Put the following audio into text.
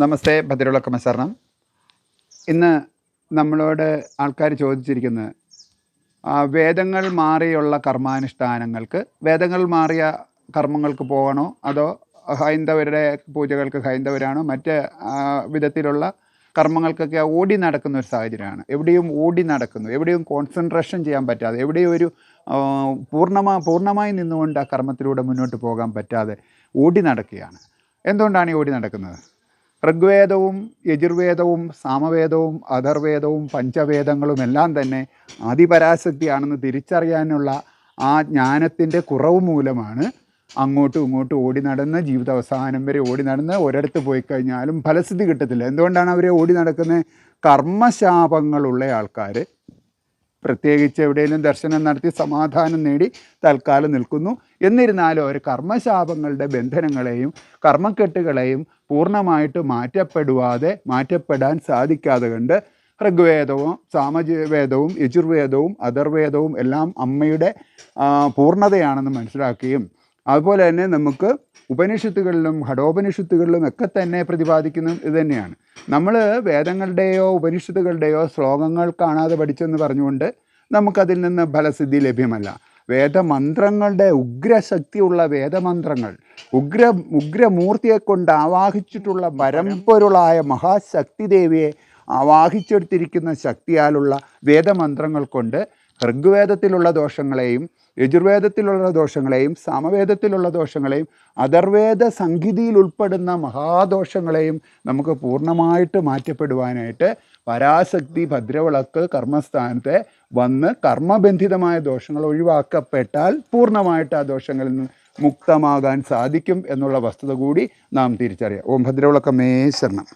നമസ്തേ, ഭദ്രവിളക്കമ്മ ശരണം. ഇന്ന് നമ്മളോട് ആൾക്കാർ ചോദിച്ചിരിക്കുന്നത് വേദങ്ങൾ മാറിയുള്ള കർമാനുഷ്ഠാനങ്ങൾക്ക്, വേദങ്ങൾ മാറിയ കർമ്മങ്ങൾക്ക് പോകണോ, അതോ ഹൈന്ദവരുടെ പൂജകൾക്ക് ഹൈന്ദവരാണോ, മറ്റ് വിധത്തിലുള്ള കർമ്മങ്ങൾക്കൊക്കെ ഓടി നടക്കുന്ന ഒരു സാഹചര്യമാണ്. എവിടെയും ഓടി നടക്കുന്നു, എവിടെയും കോൺസെൻട്രേഷൻ ചെയ്യാൻ പറ്റാതെ, എവിടെയും ഒരു പൂർണ്ണമായി നിന്നുകൊണ്ട് ആ കർമ്മത്തിലൂടെ മുന്നോട്ട് പോകാൻ പറ്റാതെ ഓടി നടക്കുകയാണ്. എന്തുകൊണ്ടാണ് ഈ ഓടി നടക്കുന്നത്? ഋഗ്വേദവും യജുർവേദവും സാമവേദവും അഥർവേദവും പഞ്ചവേദങ്ങളും എല്ലാം തന്നെ ആദിപരാശക്തിയാണെന്ന് തിരിച്ചറിയാനുള്ള ആ ജ്ഞാനത്തിൻ്റെ കുറവ് മൂലമാണ് അങ്ങോട്ടും ഇങ്ങോട്ടും ഓടി നടന്ന് ജീവിതാവസാനം വരെ ഓടി നടന്ന് ഒരിടത്ത് പോയി കഴിഞ്ഞാലും ഫലസിദ്ധി കിട്ടത്തില്ല. എന്തുകൊണ്ടാണ് അവരെ ഓടി നടക്കുന്നത്? കർമ്മശാപങ്ങളുള്ള ആൾക്കാർ പ്രത്യേകിച്ച് എവിടെയെങ്കിലും ദർശനം നടത്തി സമാധാനം നേടി തൽക്കാലം നിൽക്കുന്നു. എന്നിരുന്നാലും അവർ കർമ്മശാപങ്ങളുടെ ബന്ധനങ്ങളെയും കർമ്മക്കെട്ടുകളെയും പൂർണ്ണമായിട്ട് മാറ്റപ്പെടാൻ സാധിക്കാതെ കണ്ട് ഋഗ്വേദവും സാമവേദവും യജുർവേദവും അഥർവേദവും എല്ലാം അമ്മയുടെ പൂർണ്ണതയാണെന്ന് മനസ്സിലാക്കുകയും അതുപോലെ തന്നെ നമുക്ക് ഉപനിഷത്തുകളിലും ഘടോപനിഷത്തുകളിലും ഒക്കെ തന്നെ പ്രതിപാദിക്കുന്നത് ഇത് തന്നെയാണ്. നമ്മൾ വേദങ്ങളുടെയോ ഉപനിഷത്തുകളുടെയോ ശ്ലോകങ്ങൾ കാണാതെ പഠിച്ചെന്ന് പറഞ്ഞുകൊണ്ട് നമുക്കതിൽ നിന്ന് ഫലസിദ്ധി ലഭ്യമല്ല. വേദമന്ത്രങ്ങളുടെ ഉഗ്രശക്തിയുള്ള വേദമന്ത്രങ്ങൾ, ഉഗ്രമൂർത്തിയെ കൊണ്ട് ആവാഹിച്ചിട്ടുള്ള പരമ്പൊരുളായ മഹാശക്തി ദേവിയെ ആവാഹിച്ചെടുത്തിരിക്കുന്ന ശക്തിയാലുള്ള വേദമന്ത്രങ്ങൾ കൊണ്ട് ഋഗ്വേദത്തിലുള്ള ദോഷങ്ങളെയും യജുർവേദത്തിലുള്ള ദോഷങ്ങളെയും സാമവേദത്തിലുള്ള ദോഷങ്ങളെയും അഥർവേദ സംഹിതയിൽ ഉൾപ്പെടുന്ന മഹാദോഷങ്ങളെയും നമുക്ക് പൂർണ്ണമായിട്ട് മാറ്റപ്പെടുവാനായിട്ട് പരാശക്തി ഭദ്രവിളക്ക് കർമ്മസ്ഥാനത്തെ വന്ന് കർമ്മബന്ധിതമായ ദോഷങ്ങൾ ഒഴിവാക്കപ്പെട്ടാൽ പൂർണ്ണമായിട്ട് ആ ദോഷങ്ങളിൽ നിന്ന് മുക്തമാകാൻ സാധിക്കും എന്നുള്ള വസ്തുത കൂടി നാം തിരിച്ചറിയാം. ഓം ഭദ്രവിളക്കമേ ശരണം.